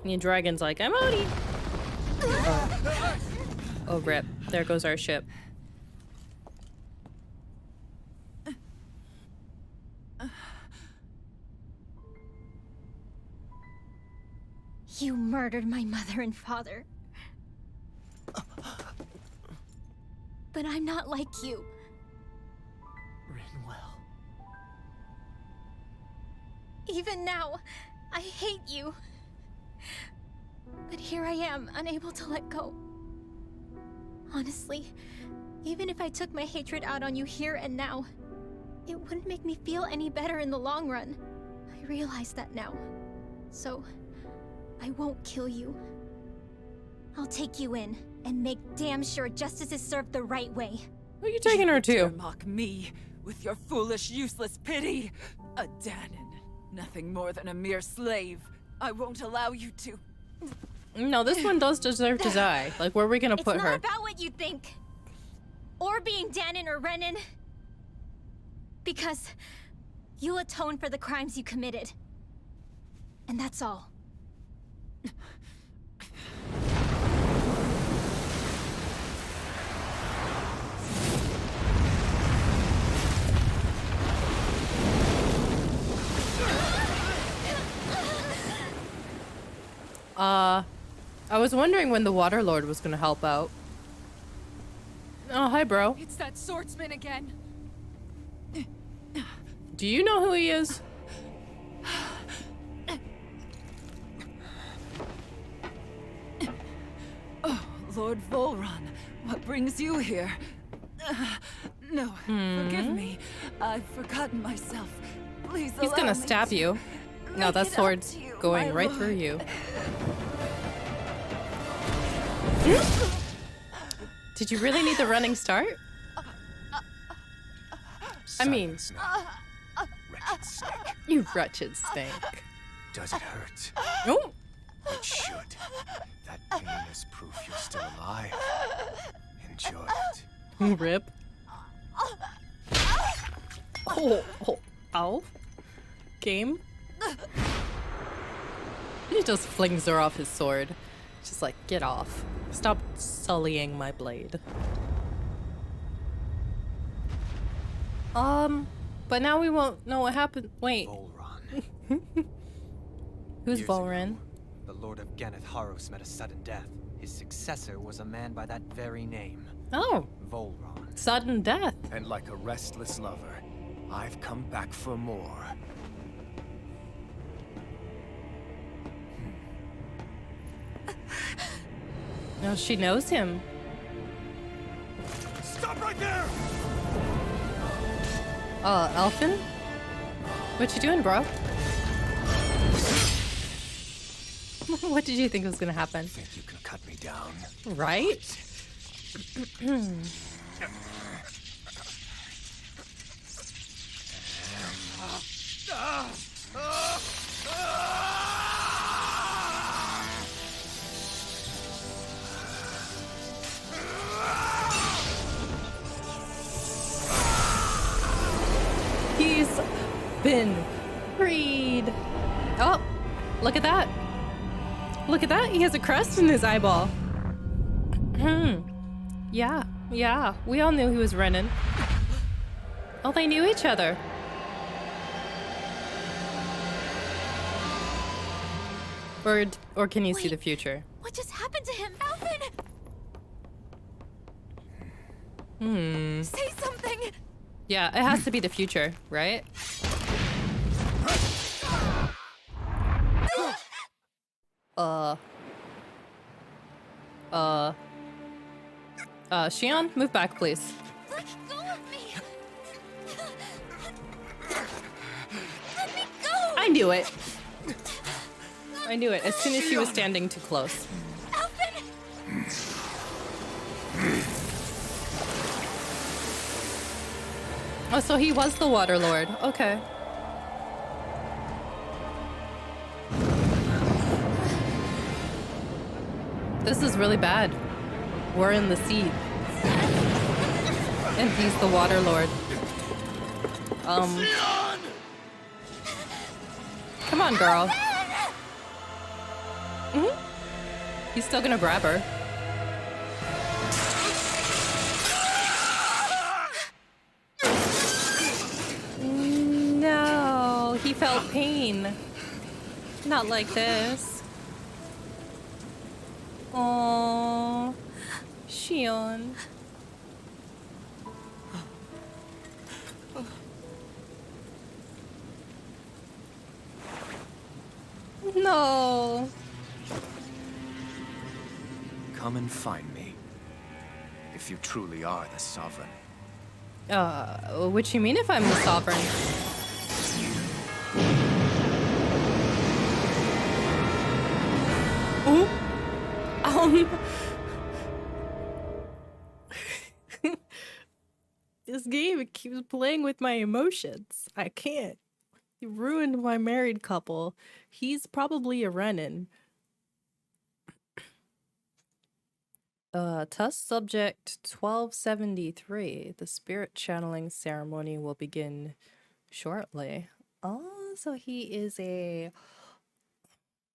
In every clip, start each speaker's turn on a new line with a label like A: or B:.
A: The dragon's like, I'm outie. Oh, rip. There goes our ship.
B: You murdered my mother and father. But I'm not like you.
C: Rinwell.
B: Even now, I hate you. But here I am, unable to let go. Honestly, even if I took my hatred out on you here and now, it wouldn't make me feel any better in the long run. I realize that now. So, I won't kill you. I'll take you in and make damn sure justice is served the right way.
A: Who are you taking her
D: dare
A: to?
D: mock me with your foolish, useless pity. A Dahnan, nothing more than a mere slave. I won't allow you to.
A: No, this one does deserve to die. Like, where are we gonna put
B: It's
A: her?
B: not about what you think. Or being Dahnan or Renan. Because you'll atone for the crimes you committed. And that's all.
A: I was wondering when the Water Lord was gonna help out. Oh, hi, bro.
D: It's that swordsman again.
A: Do you know who he is?
D: Oh, Lord Volron, what brings you here? No, forgive me. I've forgotten myself. Please
A: He's
D: allow
A: gonna
D: me
A: stab
D: to
A: you. No,
D: make
A: that
D: it up
A: sword's
D: to you,
A: going
D: my
A: right
D: lord.
A: through you. Did you really need the running start? I mean,
E: Silence now, wretched snake.
A: you wretched snake.
E: Does it hurt?
A: Oh,
E: It should. That pain is proof you're still alive. Enjoy it.
A: rip. Oh, ow. Game. He just flings her off his sword. Just like, get off. Stop sullying my blade. But now we won't know what happened. Wait,
E: Volron.
A: who's
F: Years
A: Volren?
F: ago, the Lord of Ganeth Haros met a sudden death. His successor was a man by that very name,
A: Oh,
F: Volron.
A: sudden death.
E: And like a restless lover, I've come back for more.
A: No, she knows him.
E: Stop right there!
A: Elfin? What you doing, bro? What did you think was gonna happen?
E: Think you can cut me down?
A: Right? He's been freed. Oh, look at that. Look at that. He has a crest in his eyeball. Yeah. We all knew he was Renan. Oh, they knew each other. Or can you see
B: Wait.
A: the future?
B: What just happened to him? Alvin! Say something!
A: Yeah, it has to be the future, right? Shion, move back, please.
B: Let go of me! Let me go!
A: I knew it. I knew it as soon as she was standing too close.
B: Alvin!
A: Oh, so he was the Water Lord. Okay. This is really bad. We're in the sea. And he's the Water Lord. Come on, girl. He's still gonna grab her. No, he felt pain. Not like this. Oh, Shion. No.
E: Come and find me. If you truly are the Sovereign.
A: What you mean if I'm the Sovereign? Ooh. This game keeps playing with my emotions. I can't. You ruined my married couple. He's probably a Renin. Test subject 1273. The spirit channeling ceremony will begin shortly. Oh, so he is a...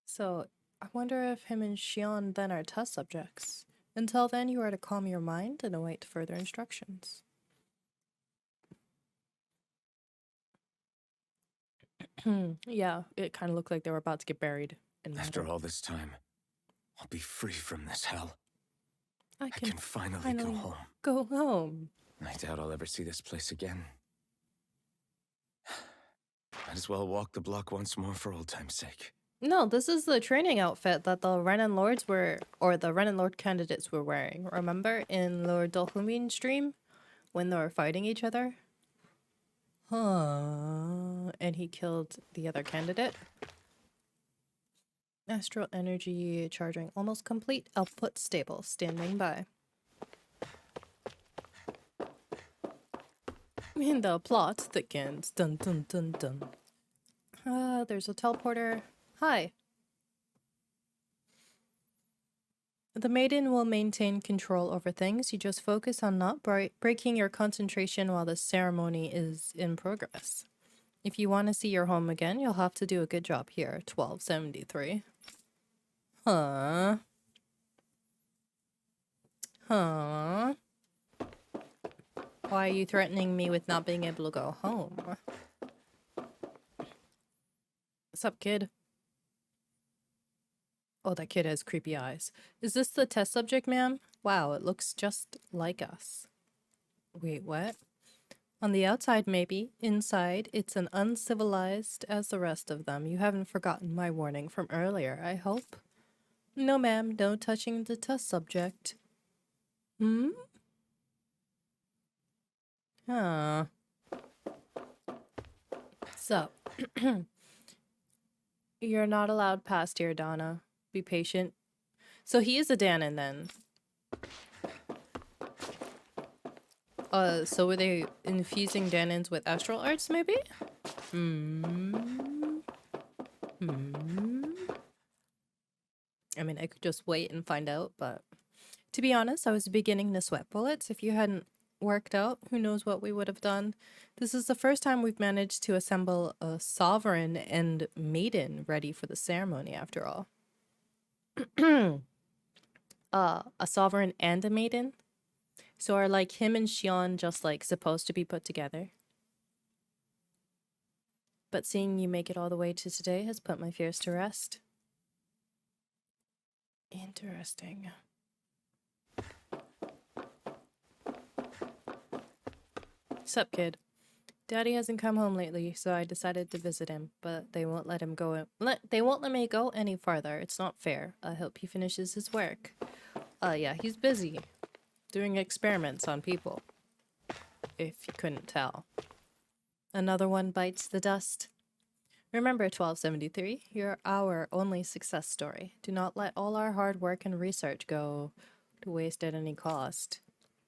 A: So, I wonder if him and Shion then are test subjects. Until then, you are to calm your mind and await further instructions. Yeah, it kind of looked like they were about to get buried.
E: After all this time, I'll be free from this hell.
A: I
E: I can finally go home.
A: Go home.
E: I doubt I'll ever see this place again. Might as well walk the block once more for old time's sake.
A: No, this is the training outfit that the Renin Lords were, or the Renin Lord candidates were wearing. Remember in Lord Dolphimin's stream when they were fighting each other? And he killed the other candidate. Astral energy charging almost complete. Output stable. Standing by. And the plot thickens. Dun dun dun dun. There's a teleporter. Hi. The maiden will maintain control over things. You just focus on not breaking your concentration while the ceremony is in progress. If you want to see your home again, you'll have to do a good job here. 1273. Huh. Huh. Why are you threatening me with not being able to go home? What's up, kid? Oh, that kid has creepy eyes. Is this the test subject, ma'am? Wow, it looks just like us. Wait, what? On the outside, maybe. Inside, it's an uncivilized as the rest of them. You haven't forgotten my warning from earlier, I hope? No, ma'am. No touching the test subject. Hmm? Huh. So, you're not allowed past here, Donna. Be patient. So he is a Danon then. So were they infusing Danons with astral arts, maybe? I mean, I could just wait and find out, but to be honest, I was beginning to sweat bullets. If you hadn't worked out, who knows what we would have done. This is the first time we've managed to assemble a sovereign and maiden ready for the ceremony, after all. A sovereign and a maiden? So are like him and Shion just like supposed to be put together? But seeing you make it all the way to today has put my fears to rest. Interesting. Sup, kid? Daddy hasn't come home lately, so I decided to visit him, but they won't let him go. They won't let me go any farther. It's not fair. I hope he finishes his work. Yeah, he's busy doing experiments on people. If you couldn't tell. Another one bites the dust. Remember, 1273, you're our only success story. Do not let all our hard work and research go to waste at any cost.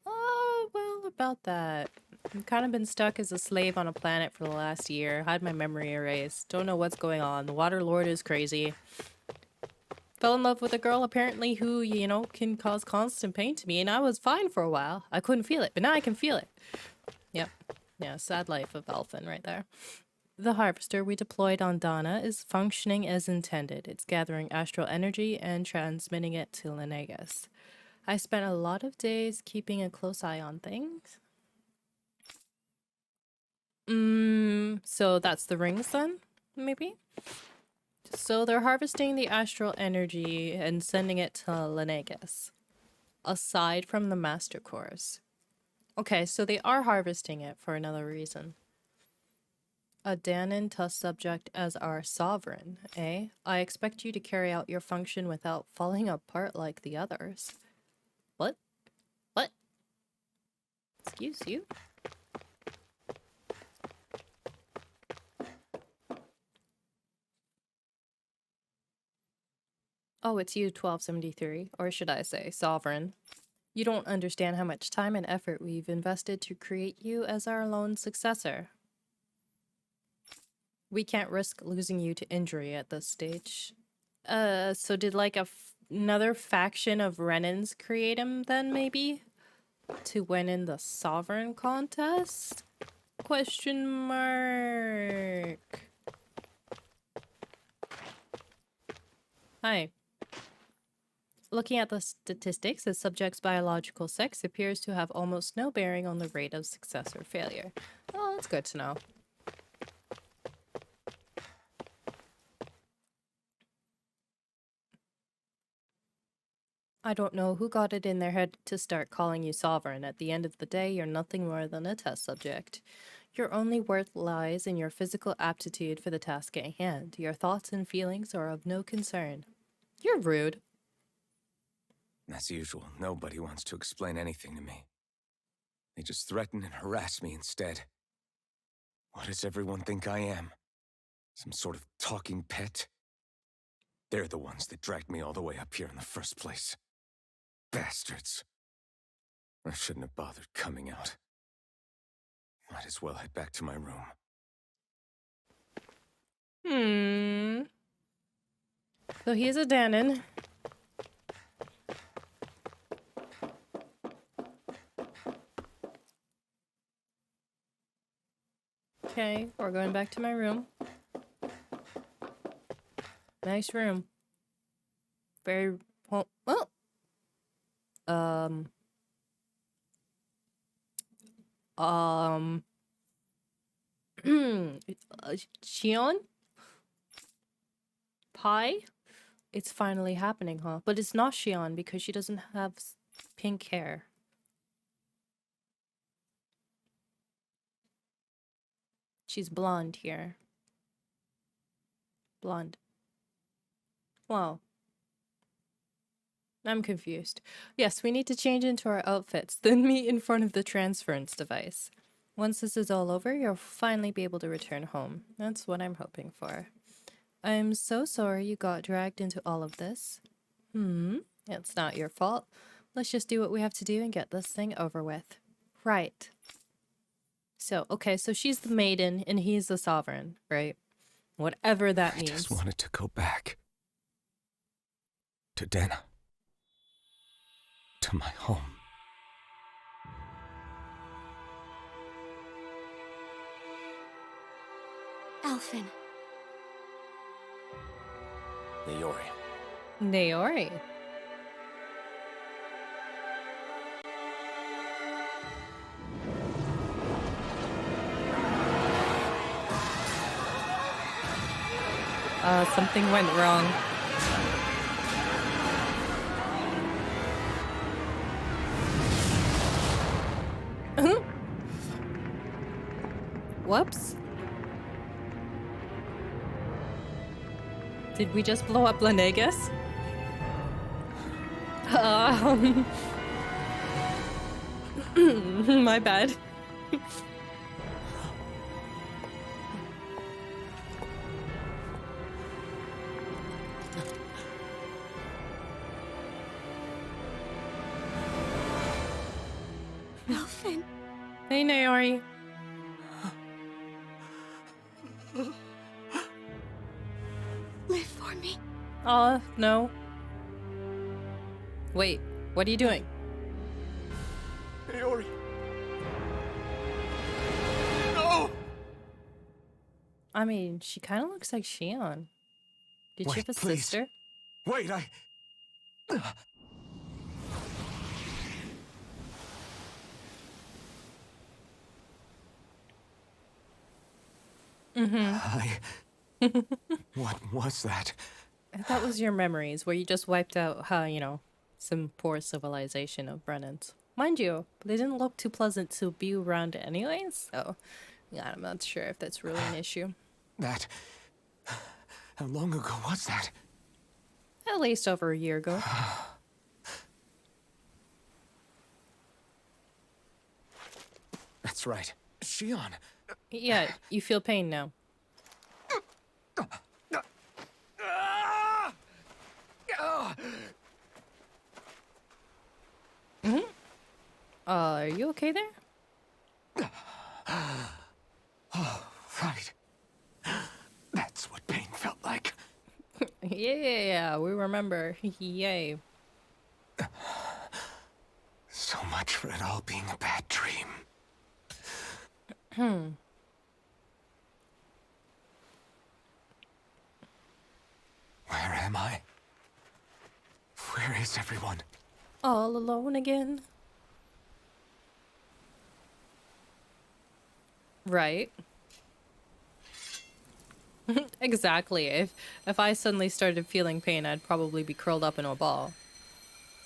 A: Oh, well, about that. I've kind of been stuck as a slave on a planet for the last year. Had my memory erased. Don't know what's going on. The Water Lord is crazy. Fell in love with a girl apparently who, you know, can cause constant pain to me, and I was fine for a while. I couldn't feel it, but now I can feel it. Yep. Yeah, sad life of Elfin right there. The harvester we deployed on Dana is functioning as intended. It's gathering astral energy and transmitting it to Lenegas. I spent a lot of days keeping a close eye on things. So that's the rings then, maybe? So they're harvesting the astral energy and sending it to Lenegas, aside from the master cores. Okay, so they are harvesting it for another reason. A Danon test subject as our sovereign, eh? I expect you to carry out your function without falling apart like the others. What? What? Excuse you? Oh, it's you, 1273, or should I say, Sovereign. You don't understand how much time and effort we've invested to create you as our lone successor. We can't risk losing you to injury at this stage. So did like another faction of Renans create him then, maybe? To win in the Sovereign contest? Question mark. Hi. Looking at the statistics, the subject's biological sex appears to have almost no bearing on the rate of success or failure. Oh, that's good to know. I don't know who got it in their head to start calling you sovereign. At the end of the day, you're nothing more than a test subject. Your only worth lies in your physical aptitude for the task at hand. Your thoughts and feelings are of no concern. You're rude.
E: As usual, nobody wants to explain anything to me. They just threaten and harass me instead. What does everyone think I am? Some sort of talking pet? They're the ones that dragged me all the way up here in the first place. Bastards. I shouldn't have bothered coming out. Might as well head back to my room.
A: So he's a Danon. Okay, we're going back to my room. Nice room. Very oh. Shion? Pie? It's finally happening, huh? But it's not Shion because she doesn't have pink hair. She's blonde here. Blonde. Wow. I'm confused. Yes, we need to change into our outfits, then meet in front of the transference device. Once this is all over, you'll finally be able to return home. That's what I'm hoping for. I'm so sorry you got dragged into all of this. It's not your fault. Let's just do what we have to do and get this thing over with. Right. So, okay, so she's the maiden and he's the sovereign, right? Whatever that means.
E: I just wanted to go back. To Dana. To my home.
B: Alphen.
E: Naori.
A: Naori. Something went wrong. Whoops. Did we just blow up Lenegas? My bad.
B: Alphen.
A: Hey, Naori.
B: Live for me.
A: No. Wait, what are you doing?
E: Naori. No!
A: I mean, she kind of looks like Shion. Did she
E: Wait,
A: have a
E: please.
A: sister?
E: Wait, I... I... What was that?
A: That was your memories, where you just wiped out, some poor civilization of Brennan's. Mind you, they didn't look too pleasant to be around anyways, so yeah, I'm not sure if that's really an issue.
E: That... How long ago was that?
A: At least over a year ago.
E: That's right. Shion.
A: Yeah, you feel pain now. Are you okay there?
E: Right. That's what pain felt like.
A: Yeah, we remember. Yay.
E: So much for it all being a bad dream. Where am I? Where is everyone?
A: All alone again? Right. Exactly. If I suddenly started feeling pain, I'd probably be curled up in a ball.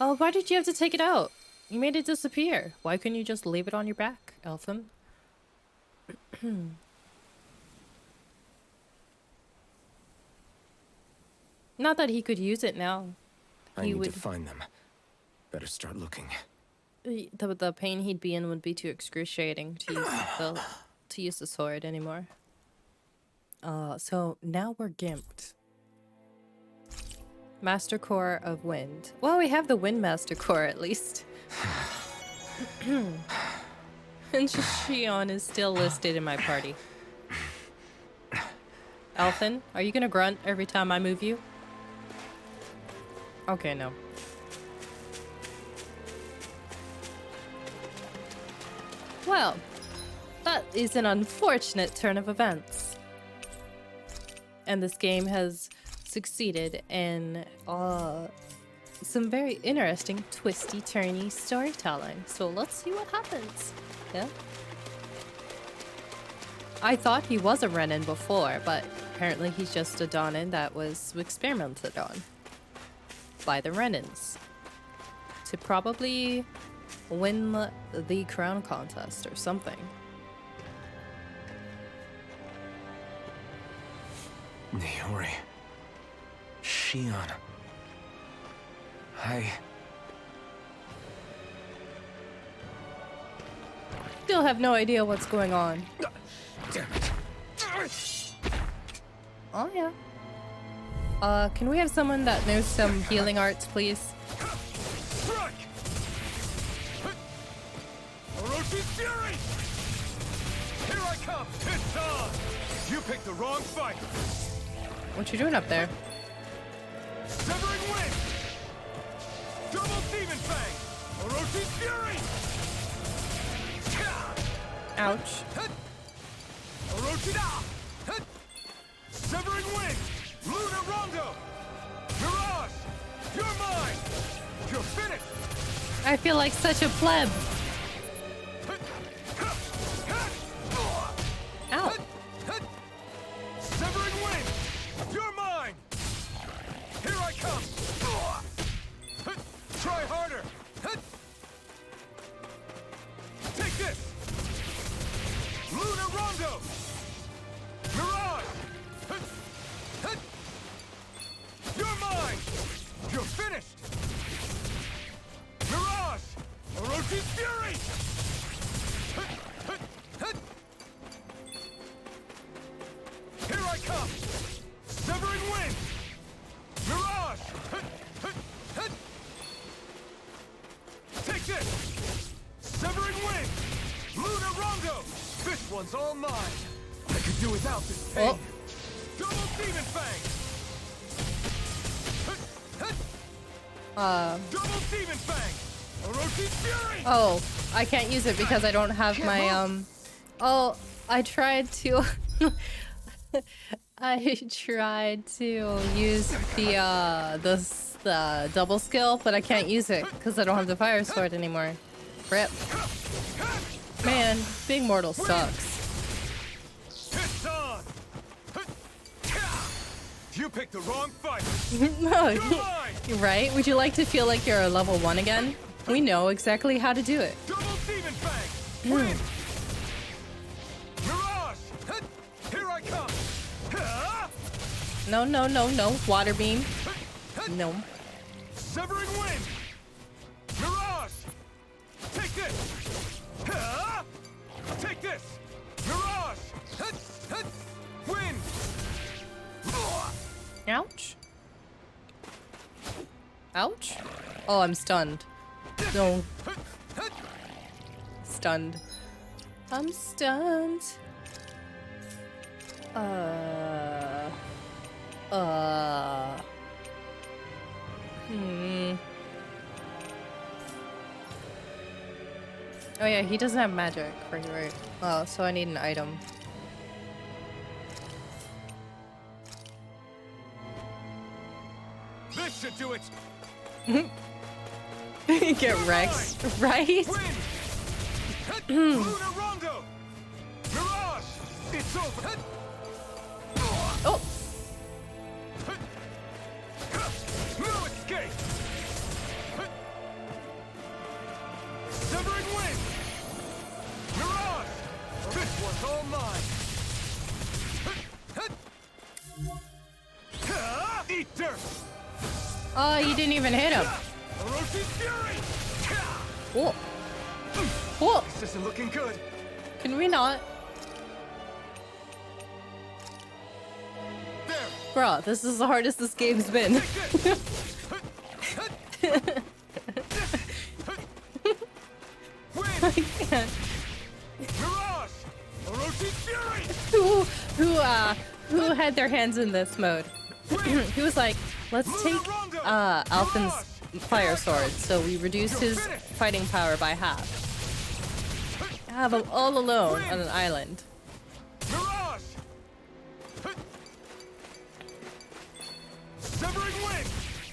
A: Oh, why did you have to take it out? You made it disappear. Why couldn't you just leave it on your back, Elfin? Not that he could use it now.
E: I need to find them. Better start looking.
A: The pain he'd be in would be too excruciating to use the sword anymore. So now we're gimped. Master Core of Wind. Well, we have the Wind Master Core at least. And Shion is still listed in my party. Elfin, are you gonna grunt every time I move you? Okay, no. Well, that is an unfortunate turn of events. And this game has succeeded in some very interesting twisty-turny storytelling. So let's see what happens. Yeah. I thought he was a Renin before, but apparently he's just a Donin that was experimented on by the Renins to probably win the crown contest or something.
E: Naori. Shion. I...
A: Still have no idea what's going on.
E: Damn it.
A: Oh yeah. Can we have someone that knows some healing arts, please?
E: Strike! Orochi's Fury! Here I come! It's on! You picked the wrong fight!
A: What you doing up there?
E: Severing Wind! Double Demon Fang! Orochi's Fury!
A: Ouch.
E: Orochi da! Severing Wind! Luna Rondo! Mirage! You're mine! You're finished!
A: I feel like such a pleb. Ow.
E: Severing Wind! You're mine! Here I come! Try harder! Take this! Luna Rondo! Mirage! You're mine! You're finished! Mirage! Orochi's Fury! Here I come! Severing Wind! Mirage! Take this! Severing Wind! Luna Rondo! This one's all mine! I could do without this pain!
A: Oh.
E: Double Demon Fang! Double Demon Fang! Orochi's Fury!
A: Oh, I can't use it because I don't have my, Oh, I tried to... I tried to use the double skill, but I can't use it because I don't have the fire sword anymore. Rip. Man, being mortal sucks.
E: It's on! You picked the wrong fight!
A: No,
E: You're mine!
A: you're right. Would you like to feel like you're a level 1 again? We know exactly how to do it.
E: Double Demon Fang! Win! Mirage! Here I come!
A: No, no, no, no. Water beam. No.
E: Severing Wind! Mirage! Take this! Take this! Mirage! Wind!
A: Ouch. Ouch. Oh, I'm stunned. No. Stunned. I'm stunned. Oh yeah, he doesn't have magic, right? Oh, so I need an item.
E: This should do it!
A: Get wrecked, right?
E: Wind! Luna Rondo! Mirage! It's over!
A: Oh,
E: No escape! Severing Wind! Mirage! This one's all mine! Eat dirt!
A: oh, you didn't even hit him.
E: Orochi's Fury!
A: Oh, oh,
E: This isn't looking good.
A: can we not?
E: There!
A: Bruh, this is the hardest this game's been.
E: Take this! Wind!
A: I can't.
E: Mirage! Orochi's Fury!
A: Who had their hands in this mode? He was like, let's take Alphen's fire sword, so we reduce his fighting power by half. Have him all alone on an island.
E: Mirage! Severing Wind!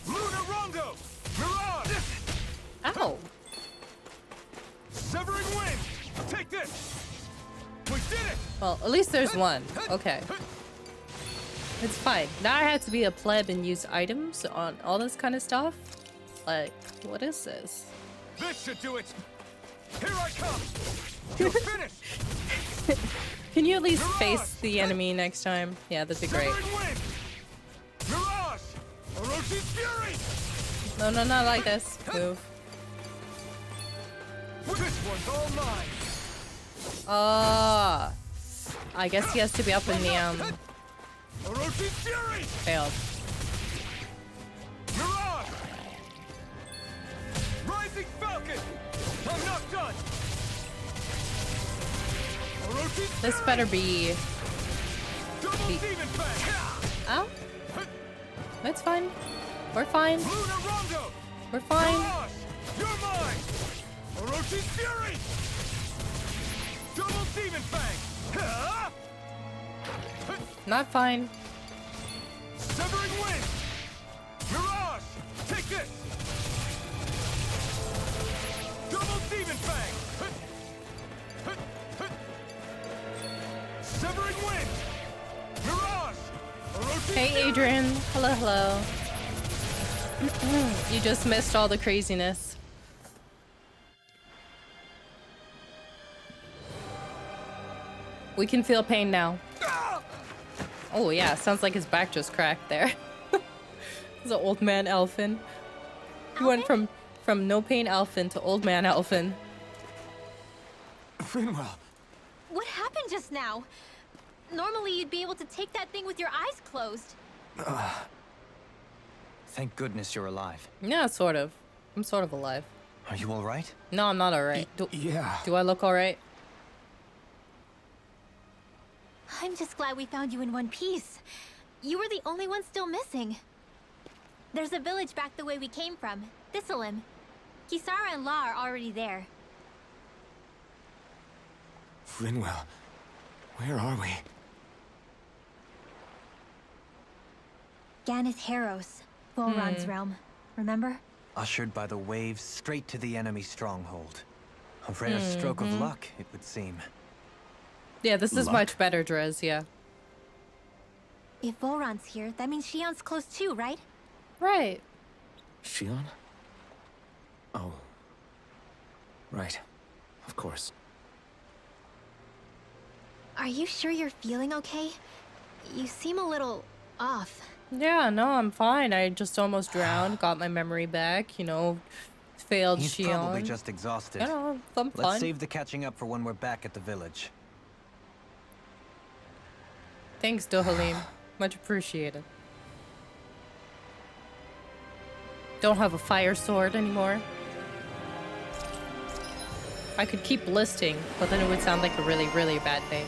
E: Luna Rondo! Mirage!
A: Ow!
E: Severing Wind! Take this! We did it!
A: Well, at least there's one. Okay. It's fine. Now I have to be a pleb and use items on all this kind of stuff? Like, what is this?
E: This should do it! Here I come! You're finished!
A: Can you at least face the enemy next time? Yeah, that'd be great.
E: Severing Wind! Mirage! Orochi's Fury!
A: No, no, not like this. Move.
E: This one's all mine!
A: I guess he has to be up in the,
E: Orochi's Fury!
A: failed.
E: Mirage! Rising Falcon! I'm not done! Orochi's
A: This
E: Fury!
A: better be...
E: Double Demon Fang!
A: Oh? It's fine. We're fine.
E: Luna Rondo!
A: We're fine.
E: Mirage! You're mine! Orochi's Fury! Double Demon Fang!
A: Not fine.
E: Severing Wind! Mirage! Take this! Double Demon Fang! Severing Wind! Mirage! Orochi's
A: Hey,
E: Fury!
A: Adrian. Hello, hello. You just missed all the craziness. We can feel pain now. Oh yeah, sounds like his back just cracked there. He's an old man Elfin. He went from no pain Elfin to old man Elfin.
E: Finwell!
B: What happened just now? Normally you'd be able to take that thing with your eyes closed.
F: Thank goodness you're alive.
A: Yeah, sort of. I'm sort of alive.
F: Are you all right?
A: No, I'm not alright.
E: Yeah.
A: Do I look alright?
B: I'm just glad we found you in one piece. You were the only one still missing. There's a village back the way we came from, Thistleim. Kisara and La are already there.
E: Finwell, where are we?
B: Ganeth Haros, Volron's realm. Remember?
F: Ushered by the waves straight to the enemy stronghold. A rare stroke of luck, it would seem.
A: Yeah, this is
E: Luck.
A: much better, Drez, yeah.
B: If Volron's here, that means Shion's close too, right?
A: Right.
E: Shion? Oh. Right. Of course.
B: Are you sure you're feeling okay? You seem a little off.
A: Yeah, no, I'm fine. I just almost drowned, got my memory back, you know, failed
F: He's
A: Shion.
F: probably just exhausted.
A: You know, I'm
F: Let's
A: fine.
F: save the catching up for when we're back at the village.
A: Thanks, Dohalim. Much appreciated. Don't have a fire sword anymore. I could keep listing, but then it would sound like a really, really bad thing.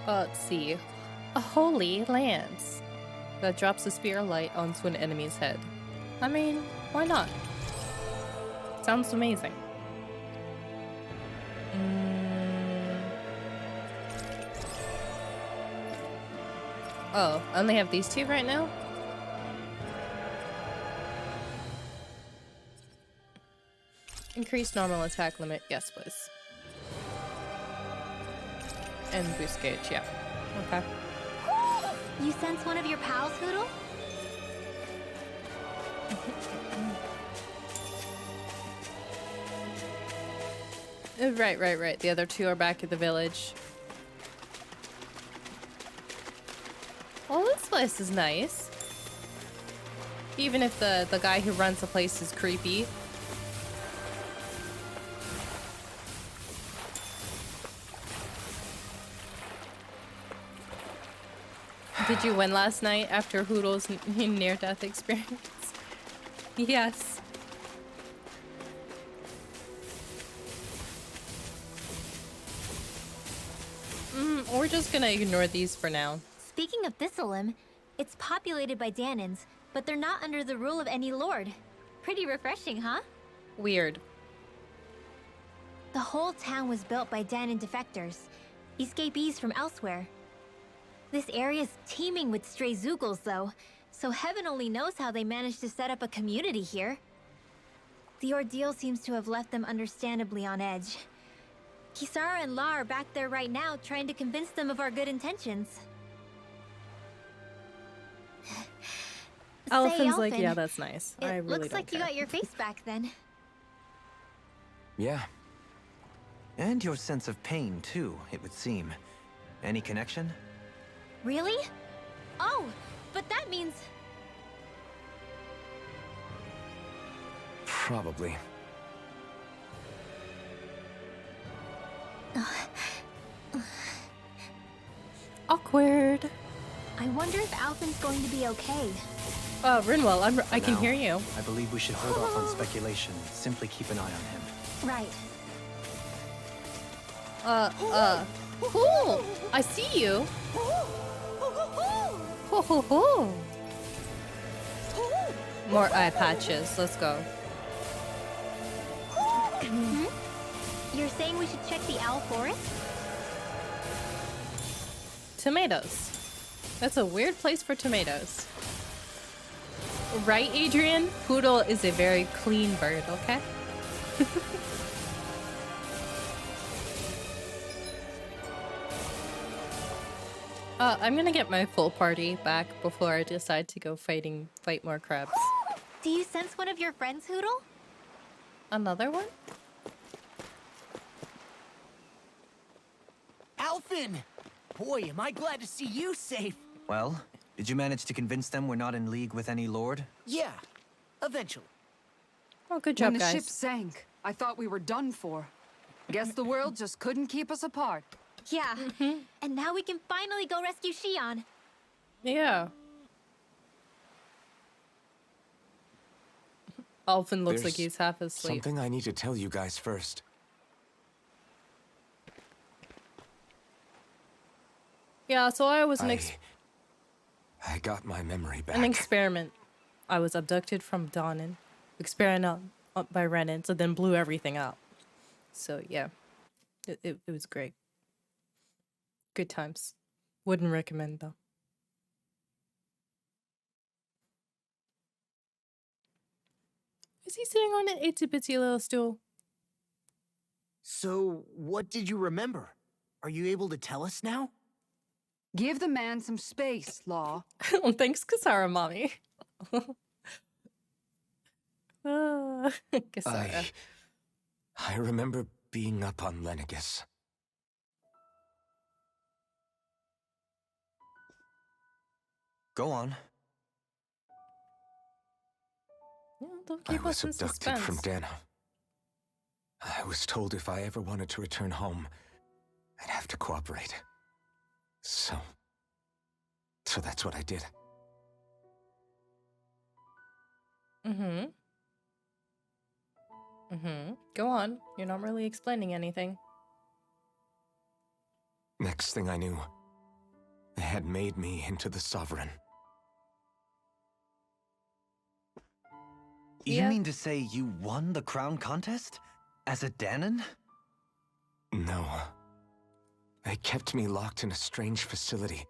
A: Let's see. A holy lance that drops a spear of light onto an enemy's head. I mean, why not? Sounds amazing. Oh, I only have these two right now? Increase normal attack limit, yes please. And boost gauge, yeah. Okay.
B: You sense one of your pals, Hoodle?
A: Right. The other two are back at the village. Well, this place is nice. Even if the guy who runs the place is creepy. Did you win last night after Hoodle's near-death experience? Yes. We're just gonna ignore these for now.
B: Speaking of Thistleum, it's populated by Danins, but they're not under the rule of any lord. Pretty refreshing, huh?
A: Weird.
B: The whole town was built by Danin defectors, escapees from elsewhere. This area's teeming with stray Zeugles, though, so heaven only knows how they managed to set up a community here. The ordeal seems to have left them understandably on edge. Kisara and La are back there right now, trying to convince them of our good intentions.
A: Elephant's like,
B: Alphen,
A: yeah, that's nice. I
B: It
A: really
B: looks
A: don't
B: like you
A: care.
B: got your face back then.
E: Yeah.
F: And your sense of pain, too, it would seem. Any connection?
B: Really? Oh, but that means...
E: Probably.
A: Awkward.
B: I wonder if Alphen's going to be okay.
A: Rinwell, I can
F: Now,
A: hear you.
F: I believe we should hold off on speculation. Simply keep an eye on him.
B: Right.
A: Cool. I see you. Ho ho ho. More eye patches. Let's go.
B: You're saying we should check the owl forest?
A: Tomatoes. That's a weird place for tomatoes. Right, Adrian? Poodle is a very clean bird, okay? I'm gonna get my full party back before I decide to go fight more crabs.
B: Do you sense one of your friends, Hoodle?
A: Another one?
C: Alphen! Boy, am I glad to see you safe.
F: Well, did you manage to convince them we're not in league with any lord?
C: Yeah, eventually.
A: Oh, good
G: When
A: job,
G: the ship
A: guys.
G: sank, I thought we were done for. Guess the world just couldn't keep us apart.
B: Yeah. And now we can finally go rescue Shion.
A: Yeah. Alphen looks like
E: There's
A: he's half asleep.
E: Something I need to tell you guys first.
A: Yeah, so I was
E: I got my memory back.
A: an experiment. I was abducted from Danin, experimented on by Renan, so then blew everything up. So yeah, it was great. Good times. Wouldn't recommend though. Is he sitting on an itsy bitsy little stool?
C: So, what did you remember? Are you able to tell us now?
G: Give the man some space, Law.
A: Oh, thanks, Kasara, mommy. Kasara.
E: I remember being up on Lenegus.
F: Go on.
A: Yeah, don't
E: I
A: keep
E: was
A: us in
E: abducted from
A: suspense.
E: Dano. I was told if I ever wanted to return home, I'd have to cooperate. So that's what I did.
A: Go on. You're not really explaining anything.
E: Next thing I knew, they had made me into the Sovereign.
F: You
A: Yeah.
F: mean to say you won the crown contest? As a Danon?
E: No. They kept me locked in a strange facility.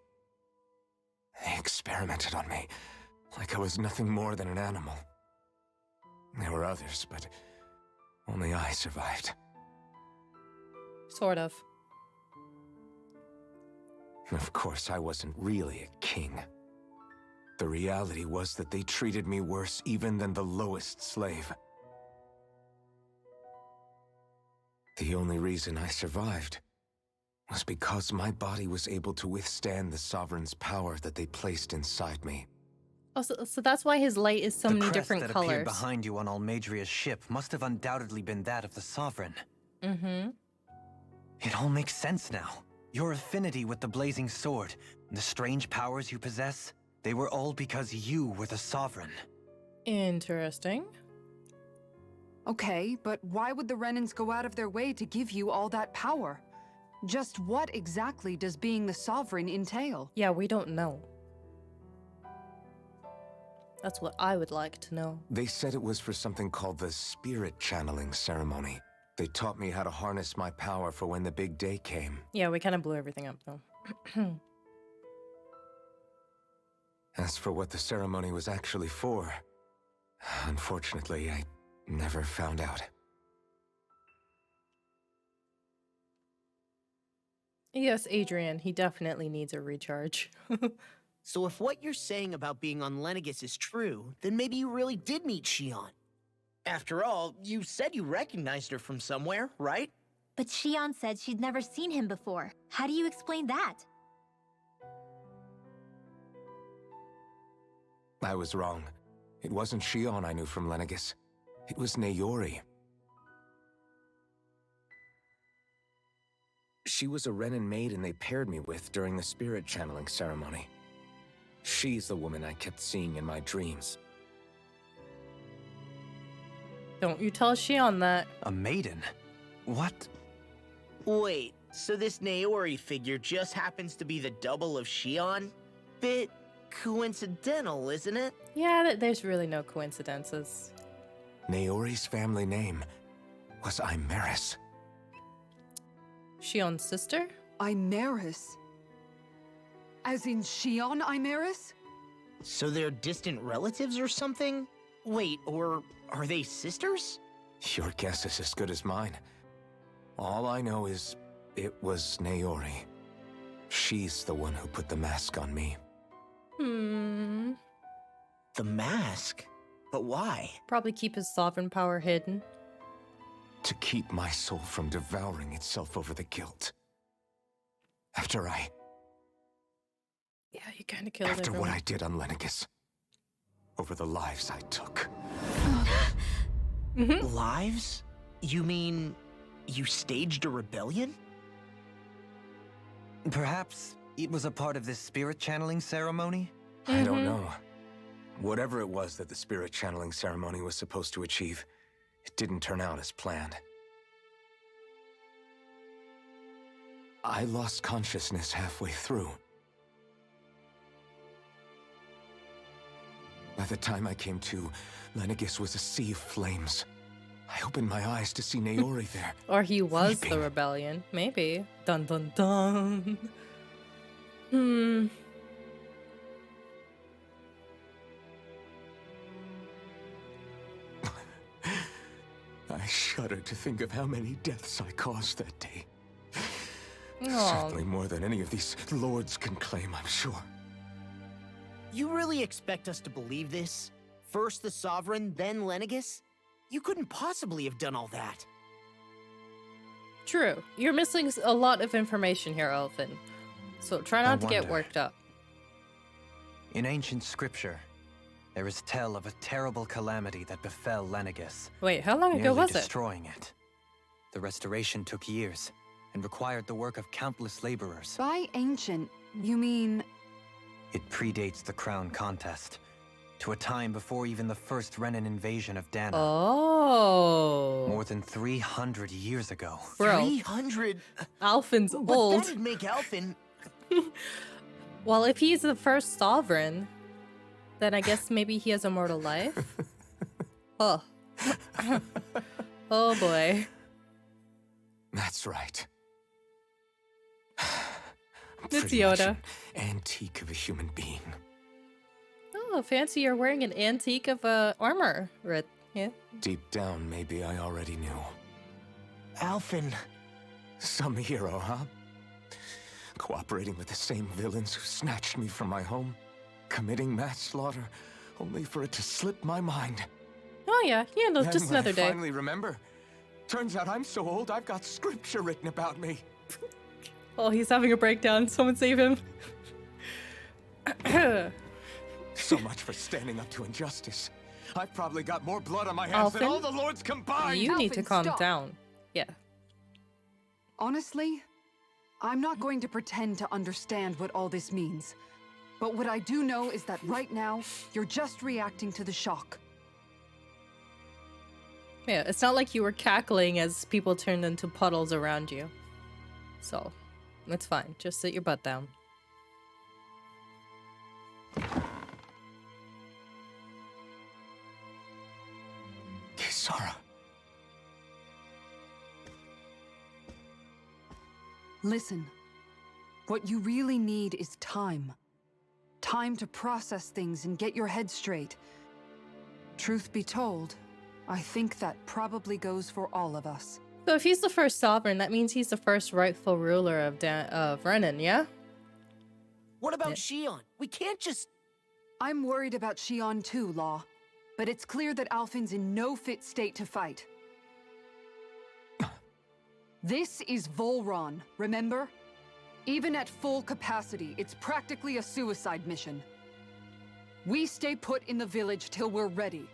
E: They experimented on me, like I was nothing more than an animal. There were others, but only I survived.
A: Sort of.
E: Of course, I wasn't really a king. The reality was that they treated me worse even than the lowest slave. The only reason I survived was because my body was able to withstand the Sovereign's power that they placed inside me.
A: Oh, so that's why his light is so
F: The
A: many
F: crest
A: different
F: that
A: colors.
F: appeared behind you on Almadria's ship must have undoubtedly been that of the Sovereign. It all makes sense now. Your affinity with the Blazing Sword, and the strange powers you possess, they were all because you were the Sovereign.
A: Interesting.
G: Okay, but why would the Renans go out of their way to give you all that power? Just what exactly does being the Sovereign entail?
A: Yeah, we don't know. That's what I would like to know.
E: They said it was for something called the Spirit Channeling Ceremony. They taught me how to harness my power for when the big day came.
A: Yeah, we kind of blew everything up though.
E: As for what the ceremony was actually for, unfortunately, I never found out.
A: Yes, Adrian, he definitely needs a recharge.
C: So if what you're saying about being on Lenegus is true, then maybe you really did meet Shion. After all, you said you recognized her from somewhere, right?
B: But Shion said she'd never seen him before. How do you explain that?
E: I was wrong. It wasn't Shion I knew from Lenegus. It was Naori. She was a Renan maiden they paired me with during the spirit channeling ceremony. She's the woman I kept seeing in my dreams.
A: Don't you tell Shion that.
F: A maiden? What?
C: Wait, so this Naori figure just happens to be the double of Shion? Bit coincidental, isn't it?
A: Yeah, there's really no coincidences.
E: Naori's family name was Imeris.
A: Shion's sister?
G: Imeris? As in Shion Imeris?
C: So they're distant relatives or something? Wait, or are they sisters?
E: Your guess is as good as mine. All I know is it was Naori. She's the one who put the mask on me.
C: The mask? But why?
A: Probably keep his sovereign power hidden.
E: To keep my soul from devouring itself over the guilt. After
A: Yeah, you kind of killed
E: what
A: everyone.
E: I did on Lenegus. Over the lives I took.
C: Lives? You mean you staged a rebellion?
F: Perhaps it was a part of this spirit channeling ceremony?
E: I don't know. Whatever it was that the spirit channeling ceremony was supposed to achieve, it didn't turn out as planned. I lost consciousness halfway through. By the time I came to, Lenegus was a sea of flames. I opened my eyes to see Naori there.
A: Or he was the
E: Weeping.
A: rebellion. Maybe. Dun dun dun. Hmm.
E: I shudder to think of how many deaths I caused that day.
A: Aw.
E: Certainly more than any of these lords can claim, I'm sure.
C: You really expect us to believe this? First the Sovereign, then Lenegus? You couldn't possibly have done all that.
A: True. You're missing a lot of information here, Elfin. So try not to get
F: wonder.
A: worked up.
F: In ancient scripture, there is tell of a terrible calamity that befell Lenegus,
A: Wait, how long ago
F: nearly
A: was it?
F: destroying it. The restoration took years and required the work of countless laborers.
G: By ancient, you mean...
F: It predates the crown contest, to a time before even the first Renan invasion of Dana.
A: Oh.
F: More than 300 years ago.
A: Bro,
C: 300?
A: Alfin's
C: But
A: old.
C: that'd make Alfin...
A: Well, if he's the first sovereign, then I guess maybe he has immortal life. Oh. Oh boy.
E: That's right.
A: It's
E: Pretty much
A: Yoda.
E: an antique of a human being.
A: Oh, fancy you're wearing an antique of armor. Right? Yeah.
E: Deep down, maybe I already knew.
C: Alfin...
E: Some hero, huh? Cooperating with the same villains who snatched me from my home, committing mass slaughter, only for it to slip my mind.
A: Oh yeah, yeah, no,
E: Then
A: just
E: when
A: another
E: I
A: day.
E: finally remember, turns out I'm so old I've got scripture written about me.
A: Oh, he's having a breakdown. Someone save him.
E: So much for standing up to injustice. I've probably got more blood on my hands than
A: Alfin?
E: all the lords combined.
A: You need to
G: Alfin,
A: calm
G: stop.
A: down. Yeah.
G: Honestly, I'm not going to pretend to understand what all this means. But what I do know is that right now, you're just reacting to the shock.
A: Yeah, it's not like you were cackling as people turned into puddles around you. So, it's fine. Just sit your butt down.
E: Kisara.
G: Listen, what you really need is time. Time to process things and get your head straight. Truth be told, I think that probably goes for all of us.
A: So if he's the first sovereign, that means he's the first rightful ruler of Renan, yeah?
C: What about
A: Yeah.
C: Shion? We can't just...
G: I'm worried about Shion too, Law. But it's clear that Alfin's in no fit state to fight. This is Volron, remember? Even at full capacity, it's practically a suicide mission. We stay put in the village till we're ready.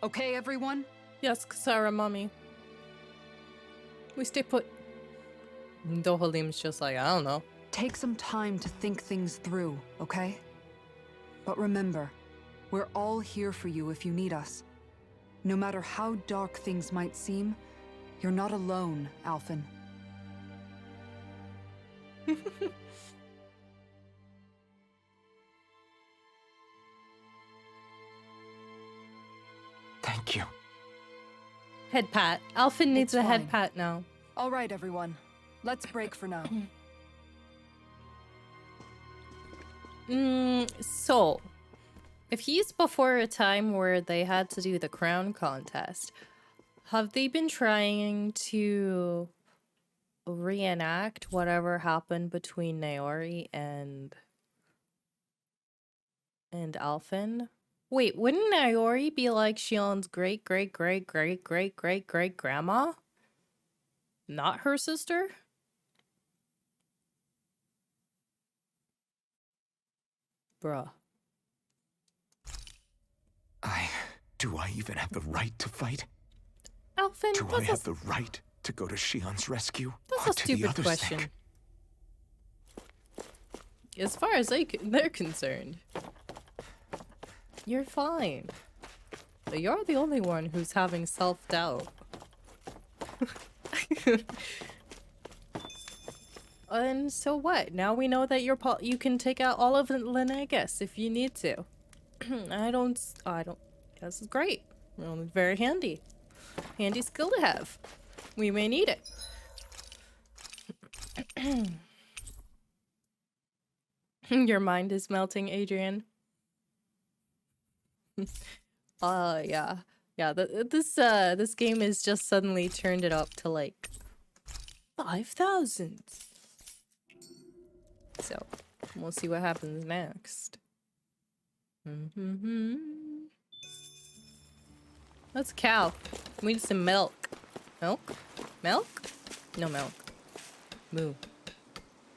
G: Okay, everyone?
A: Yes, Kisara, mommy. We stay put. Dohalim's just like, I don't know.
G: Take some time to think things through, okay? But remember, we're all here for you if you need us. No matter how dark things might seem, you're not alone, Alfin.
E: Thank you.
A: Head pat. Alfin needs
G: It's
A: a head
G: fine.
A: pat now.
G: All right, everyone. Let's break for now.
A: So, if he's before a time where they had to do the crown contest, have they been trying to reenact whatever happened between Naori and Alfin? Wait, wouldn't Naori be like Shion's great great great great great great great grandma? Not her sister? Bruh.
E: Do I even have the right to fight?
A: Alfin,
E: Do I
A: that's
E: have the right to go to Shion's rescue?
A: That's
E: What
A: a
E: do the
A: stupid
E: others
A: question.
E: think?
A: As far as they're concerned, you're fine. But you're the only one who's having self-doubt. And so what? Now we know that you can take out all of Lenegus if you need to. I don't. This is great. Very handy. handy skill to have. We may need it. Your mind is melting, Adrian. Yeah. Yeah, this game has just suddenly turned it up to like 5,000. So, we'll see what happens next. Let's cow. We need some milk. Milk? Milk? No milk. Moo.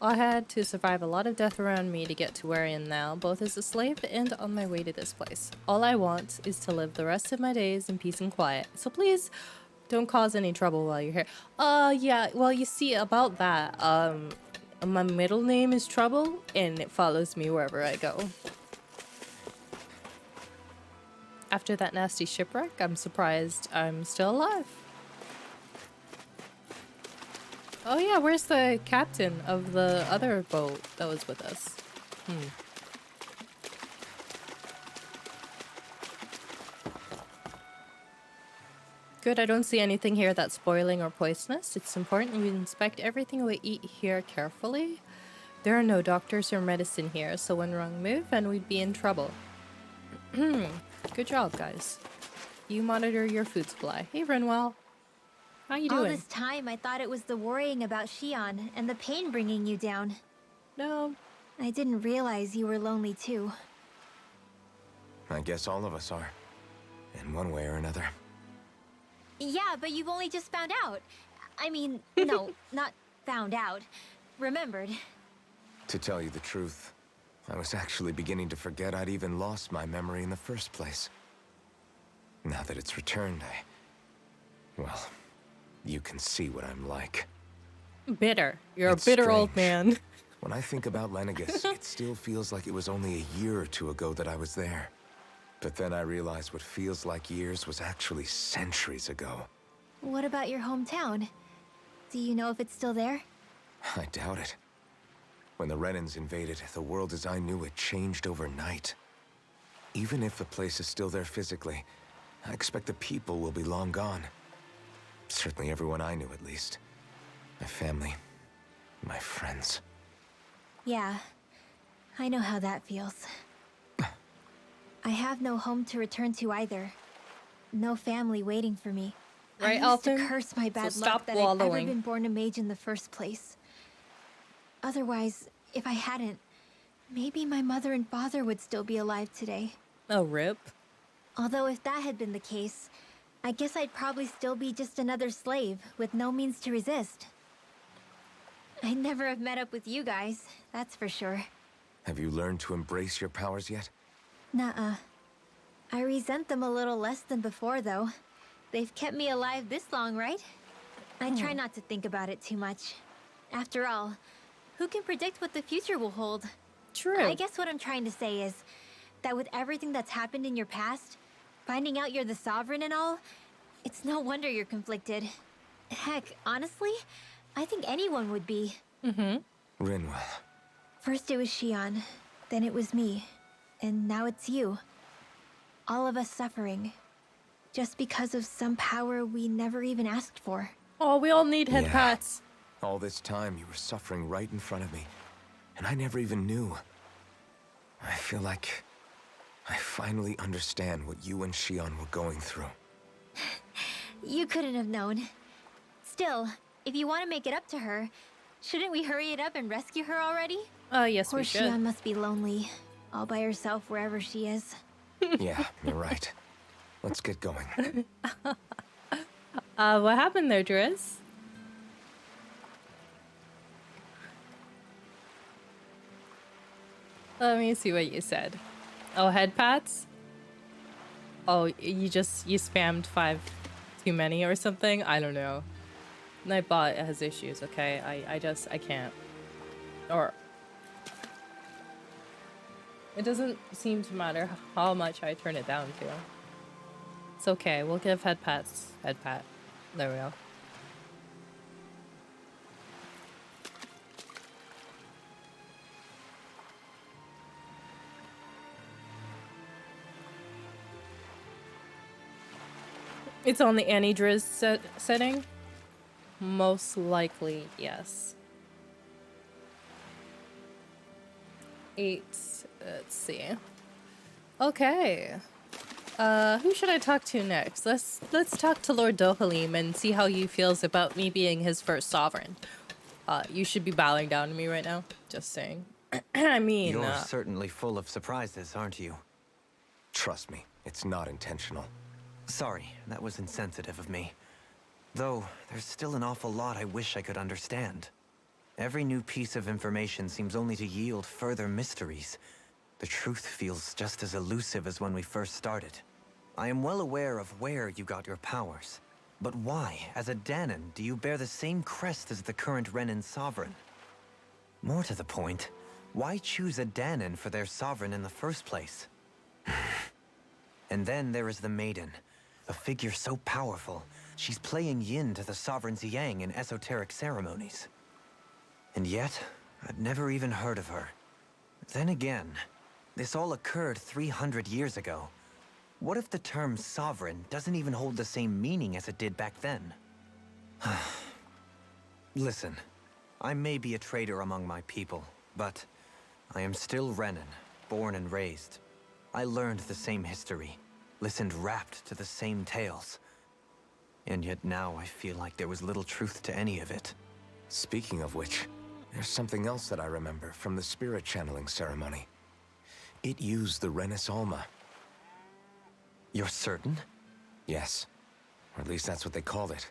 A: I had to survive a lot of death around me to get to where I am now, both as a slave and on my way to this place. All I want is to live the rest of my days in peace and quiet. So please, don't cause any trouble while you're here. Yeah, well, you see, about that, my middle name is Trouble, and it follows me wherever I go. After that nasty shipwreck, I'm surprised I'm still alive. Oh yeah, where's the captain of the other boat that was with us? Good, I don't see anything here that's spoiling or poisonous. It's important you inspect everything we eat here carefully. There are no doctors or medicine here, so one wrong move and we'd be in trouble. Good job, guys. You monitor your food supply. Hey, Renwell. How you
B: All
A: doing?
B: this time, I thought it was the worrying about Shion and the pain bringing you down.
A: No.
B: I didn't realize you were lonely too.
E: I guess all of us are. In one way or another.
B: Yeah, but you've only just found out. I mean, no, not found out. Remembered.
E: To tell you the truth, I was actually beginning to forget I'd even lost my memory in the first place. Now that it's returned, well, you can see what I'm like.
A: Bitter. You're
E: It's
A: a bitter old
E: strange.
A: man.
E: When I think about Lenegus, it still feels like it was only a year or two ago that I was there. But then I realized what feels like years was actually centuries ago.
B: What about your hometown? Do you know if it's still there?
E: I doubt it. When the Renans invaded, the world as I knew it changed overnight. Even if the place is still there physically, I expect the people will be long gone. Certainly everyone I knew, at least. My family, my friends.
B: Yeah, I know how that feels. I have no home to return to either. No family waiting for me.
A: Right,
B: I used to
A: Alton?
B: curse my
A: So
B: bad
A: stop
B: luck that I'd ever
A: wallowing.
B: been born a mage in the first place. Otherwise, if I hadn't, maybe my mother and father would still be alive today.
A: Oh, rip.
B: Although if that had been the case, I guess I'd probably still be just another slave with no means to resist. I'd never have met up with you guys, that's for sure.
E: Have you learned to embrace your powers yet?
B: Nuh-uh. I resent them a little less than before, though. They've kept me alive this long, right? I try not to think about it too much. After all, who can predict what the future will hold?
A: True.
B: I guess what I'm trying to say is that with everything that's happened in your past, finding out you're the Sovereign and all, it's no wonder you're conflicted. Heck, honestly, I think anyone would be.
E: Rinwell.
B: First it was Shion, then it was me, and now it's you. All of us suffering, just because of some power we never even asked for.
A: Oh, we all need head
E: Yeah.
A: pats.
E: All this time you were suffering right in front of me, and I never even knew. I feel like I finally understand what you and Shion were going through.
B: You couldn't have known. Still, if you want to make it up to her, shouldn't we hurry it up and rescue her already?
A: Oh, yes,
B: Poor
A: we should.
B: Shion must be lonely, all by herself wherever she is.
E: Yeah, you're right. Let's get going.
A: What happened there, Driz? Let me see what you said. Oh, head pats? Oh, you spammed 5 too many or something? I don't know. Nightbot has issues, okay? I can't. Or... It doesn't seem to matter how much I turn it down to. It's okay, we'll give head pats. Head pat. There we go. It's on the Annie Driz setting? Most likely, yes. 8. Let's see. Okay. Who should I talk to next? Let's talk to Lord Dohalim and see how he feels about me being his first sovereign. You should be bowing down to me right now. Just saying. I mean,
F: You're certainly full of surprises, aren't you?
E: Trust me, it's not intentional.
F: Sorry, that was insensitive of me. Though, there's still an awful lot I wish I could understand. Every new piece of information seems only to yield further mysteries. The truth feels just as elusive as when we first started. I am well aware of where you got your powers. But why, as a Dahnan, do you bear the same crest as the current Renan sovereign? More to the point, why choose a Dahnan for their sovereign in the first place? And then there is the Maiden, a figure so powerful, she's playing yin to the sovereign's yang in esoteric ceremonies. And yet, I'd never even heard of her. Then again, this all occurred 300 years ago. What if the term sovereign doesn't even hold the same meaning as it did back then? Listen, I may be a traitor among my people, but I am still Renan, born and raised. I learned the same history, listened rapt to the same tales. And yet now I feel like there was little truth to any of it.
E: Speaking of which, there's something else that I remember from the spirit channeling ceremony. It used the Renis Alma.
F: You're certain?
E: Yes. Or at least that's what they called it.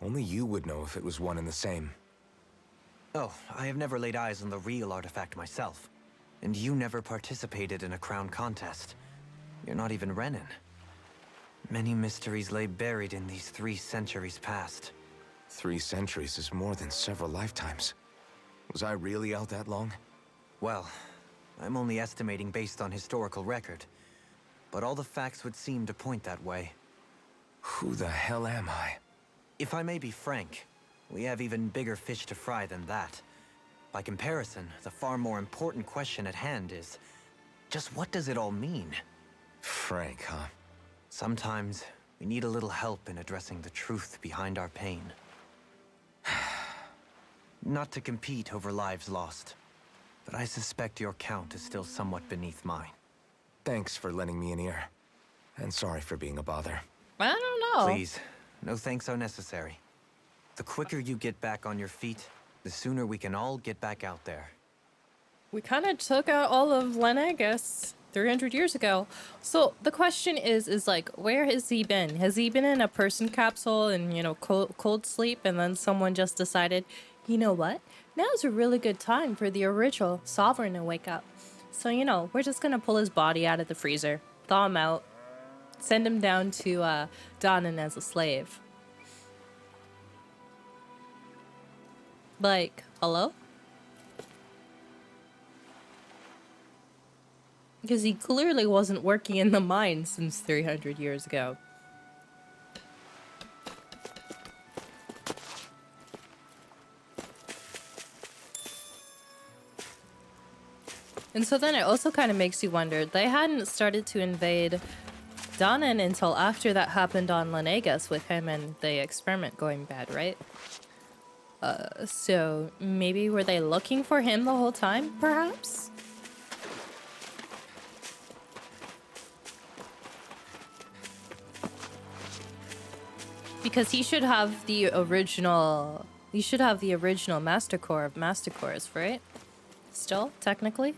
E: Only you would know if it was one and the same.
F: Oh, I have never laid eyes on the real artifact myself. And you never participated in a crown contest. You're not even Renan. Many mysteries lay buried in these 3 centuries past.
E: 3 centuries is more than several lifetimes. Was I really out that long?
F: Well, I'm only estimating based on historical record. But all the facts would seem to point that way.
E: Who the hell am I?
F: If I may be frank, we have even bigger fish to fry than that. By comparison, the far more important question at hand is, just what does it all mean?
E: Frank, huh?
F: Sometimes, we need a little help in addressing the truth behind our pain. Not to compete over lives lost, but I suspect your count is still somewhat beneath mine.
E: Thanks for lending me an ear. And sorry for being a bother.
A: I don't know.
F: Please, no thanks are necessary. The quicker you get back on your feet, the sooner we can all get back out there.
A: We kind of took out all of Lenegus 300 years ago. So the question is like, where has he been? Has he been in a person capsule and, you know, cold sleep, and then someone just decided, you know what? Now's a really good time for the original sovereign to wake up. So, you know, we're just gonna pull his body out of the freezer, thaw him out, send him down to Dahnan as a slave. Like, hello? Because he clearly wasn't working in the mine since 300 years ago. And so then it also kind of makes you wonder, they hadn't started to invade Dahnan until after that happened on Lenegus with him and the experiment going bad, right? So maybe were they looking for him the whole time, perhaps? Because he should have the original... You should have the original Master Core of Master Cores, right? Still, technically?